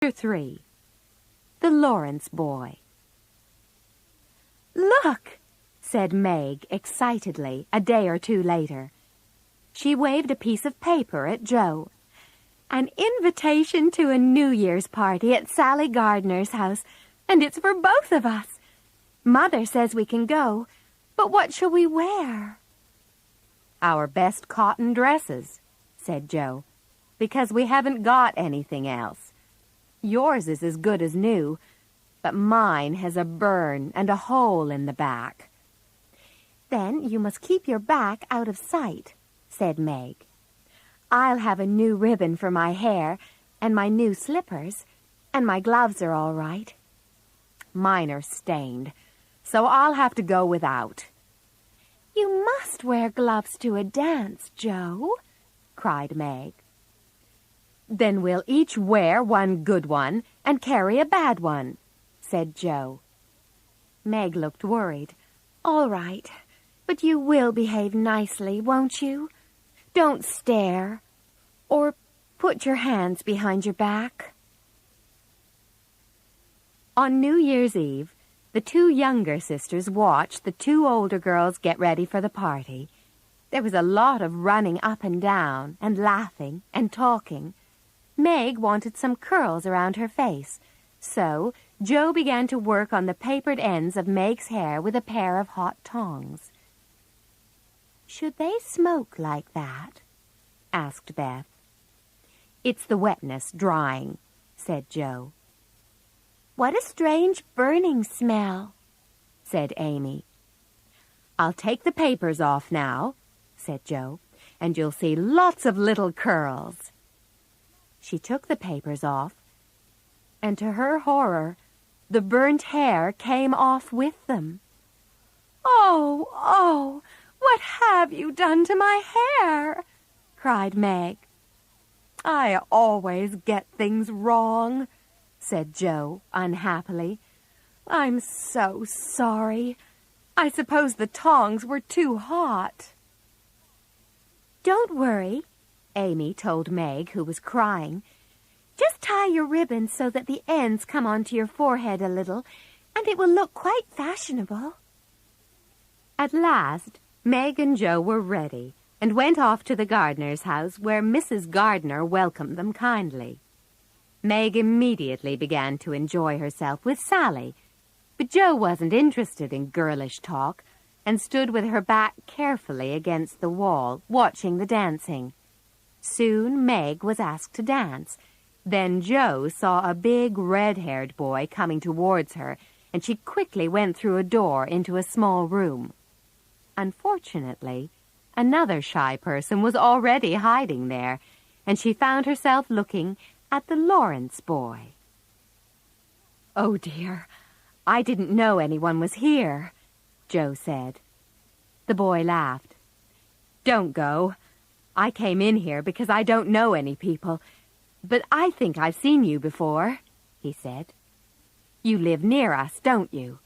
Chapter 3. The Lawrence Boy. "Look," said Meg excitedly a day or two later. She waved a piece of paper at Joe. "An invitation to a New Year's party at Sally Gardner's house, and it's for both of us. Mother says we can go, but what shall we wear?" "Our best cotton dresses," said Joe, "because we haven't got anything else. Yours is as good as new, but mine has a burn and a hole in the back." "Then you must keep your back out of sight," said Meg. "I'll have a new ribbon for my hair, and my new slippers, and my gloves are all right." "Mine are stained, so I'll have to go without." "You must wear gloves to a dance, Joe," cried Meg. "Then we'll each wear one good one and carry a bad one," said Joe. Meg looked worried. "All right, but you will behave nicely, won't you? Don't stare, or put your hands behind your back." On New Year's Eve, the two younger sisters watched the two older girls get ready for the party. There was a lot of running up and down, and laughing and talking. Meg wanted some curls around her face, so Joe began to work on the papered ends of Meg's hair with a pair of hot tongs. "Should they smoke like that?" asked Beth. "It's the wetness drying," said Joe. "What a strange burning smell," said Amy. "I'll take the papers off now," said Joe, "and you'll see lots of little curls." She took the papers off, and to her horror, the burnt hair came off with them. "Oh, oh, what have you done to my hair?" cried Meg. "I always get things wrong," said Joe unhappily. "I'm so sorry. I suppose the tongs were too hot." "Don't worry," Amy told Meg, who was crying. "Just tie your ribbon so that the ends come onto your forehead a little, and it will look quite fashionable." At last, Meg and Joe were ready and went off to the Gardner's house, where Mrs. Gardner welcomed them kindly. Meg immediately began to enjoy herself with Sally, but Joe wasn't interested in girlish talk and stood with her back carefully against the wall, watching the dancing. Soon Meg was asked to dance. Then Joe saw a big red-haired boy coming towards her, and she quickly went through a door into a small room. Unfortunately, another shy person was already hiding there, and she found herself looking at the Lawrence boy. "Oh, dear, I didn't know anyone was here," Joe said. The boy laughed. "Don't go. I came in here because I don't know any people, but I think I've seen you before," he said. "You live near us, don't you?"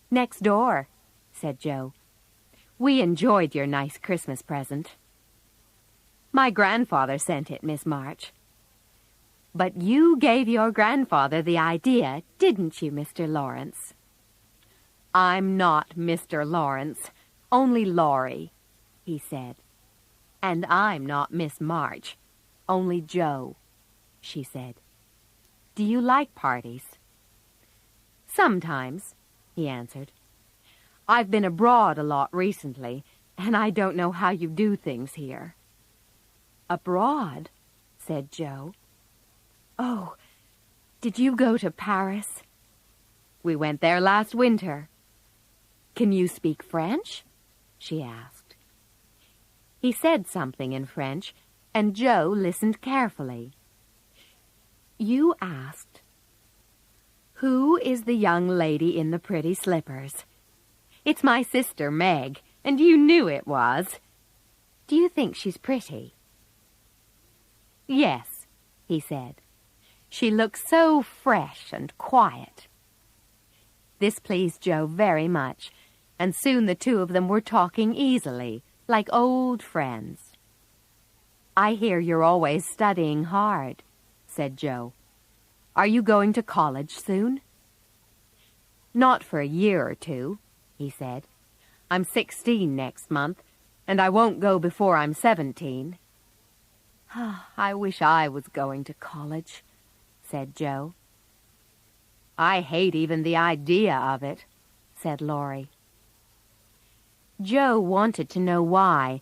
"Next door," said Joe. "We enjoyed your nice Christmas present." "My grandfather sent it, Miss March." "But you gave your grandfather the idea, didn't you, Mr. Lawrence?" "I'm not Mr. Lawrence, only Laurie," he said. "And I'm not Miss March, only Joe," she said. "Do you like parties?" "Sometimes," he answered. "I've been abroad a lot recently, and I don't know how you do things here." "Abroad?" said Joe. "Oh, did you go to Paris?" "We went there last winter." "Can you speak French?" she asked. He said something in French, and Joe listened carefully. "You asked, 'Who is the young lady in the pretty slippers?' It's my sister, Meg, and you knew it was. Do you think she's pretty?" "Yes," he said. "She looks so fresh and quiet." This pleased Joe very much, and soon the two of them were talking easily, like old friends. "I hear you're always studying hard," said Joe. Are you going to college soon?" "Not for a year or two," he said. "I'm 16 next month, and I won't go before I'm 17. "I wish I was going to college," said Joe. "I hate even the idea of it," said Laurie. Joe wanted to know why,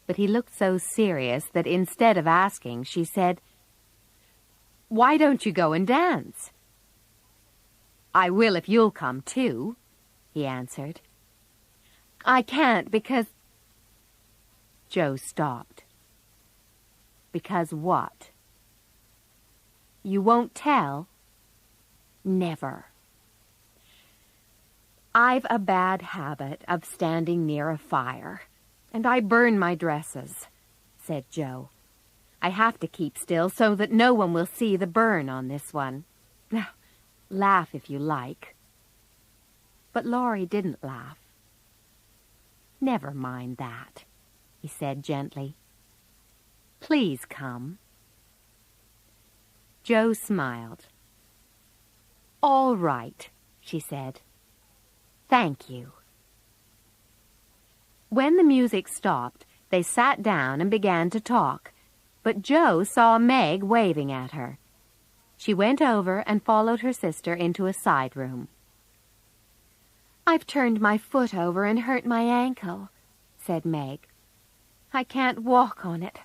but he looked so serious that instead of asking, she said, "Why don't you go and dance?" "I will if you'll come too," he answered. "I can't because—" Joe stopped. "Because what?" "You won't tell?" "Never." "I've a bad habit of standing near a fire, and I burn my dresses," said Joe. "I have to keep still so that no one will see the burn on this one. Now, laugh if you like." But Laurie didn't laugh. "Never mind that," he said gently. "Please come." Joe smiled. "All right," she said. "Thank you." When the music stopped, they sat down and began to talk, but Joe saw Meg waving at her. She went over and followed her sister into a side room. "I've turned my foot over and hurt my ankle," said Meg. "I can't walk on it,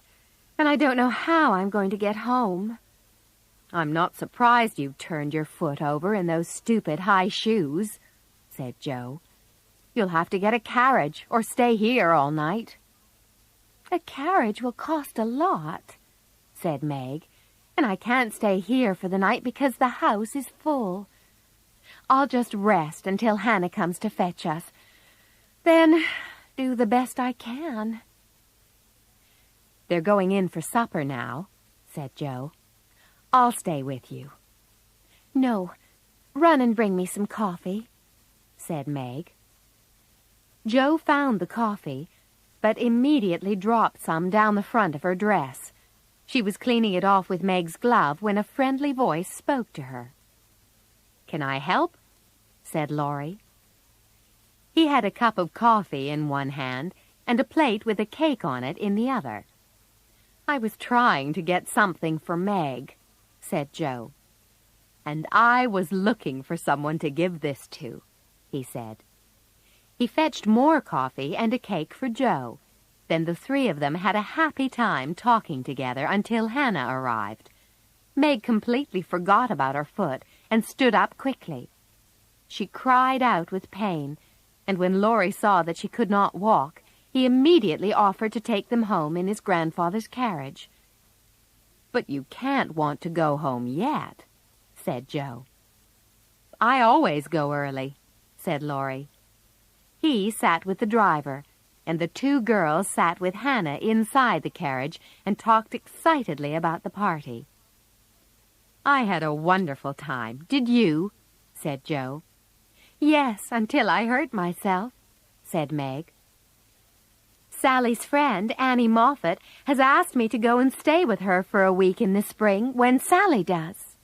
and I don't know how I'm going to get home." "I'm not surprised you turned your foot over in those stupid high shoes," said Joe. "You'll have to get a carriage or stay here all night." "A carriage will cost a lot," said Meg, "and I can't stay here for the night because the house is full. I'll just rest until Hannah comes to fetch us. Then do the best I can." "They're going in for supper now," said Joe. "I'll stay with you." "No, run and bring me some coffee," said Meg. Joe found the coffee, but immediately dropped some down the front of her dress. She was cleaning it off with Meg's glove when a friendly voice spoke to her. "Can I help?" said Laurie. He had a cup of coffee in one hand and a plate with a cake on it in the other. "I was trying to get something for Meg," said Joe. "And I was looking for someone to give this to," he said. He fetched more coffee and a cake for Joe. Then the three of them had a happy time talking together until Hannah arrived. Meg completely forgot about her foot and stood up quickly. She cried out with pain, and when Laurie saw that she could not walk, he immediately offered to take them home in his grandfather's carriage. "But you can't want to go home yet," said Joe. "I always go early," said Laurie. He sat with the driver, and the two girls sat with Hannah inside the carriage and talked excitedly about the party. "I had a wonderful time. Did you?" said Joe. "Yes, until I hurt myself," said Meg. "Sally's friend, Annie Moffat, has asked me to go and stay with her for a week in the spring when Sally does."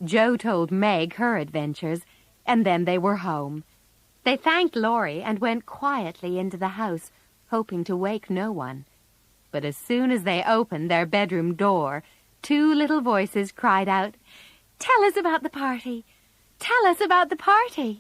Joe told Meg her adventures, and then they were home. They thanked Laurie and went quietly into the house, hoping to wake no one. But as soon as they opened their bedroom door, two little voices cried out, "Tell us about the party! Tell us about the party!"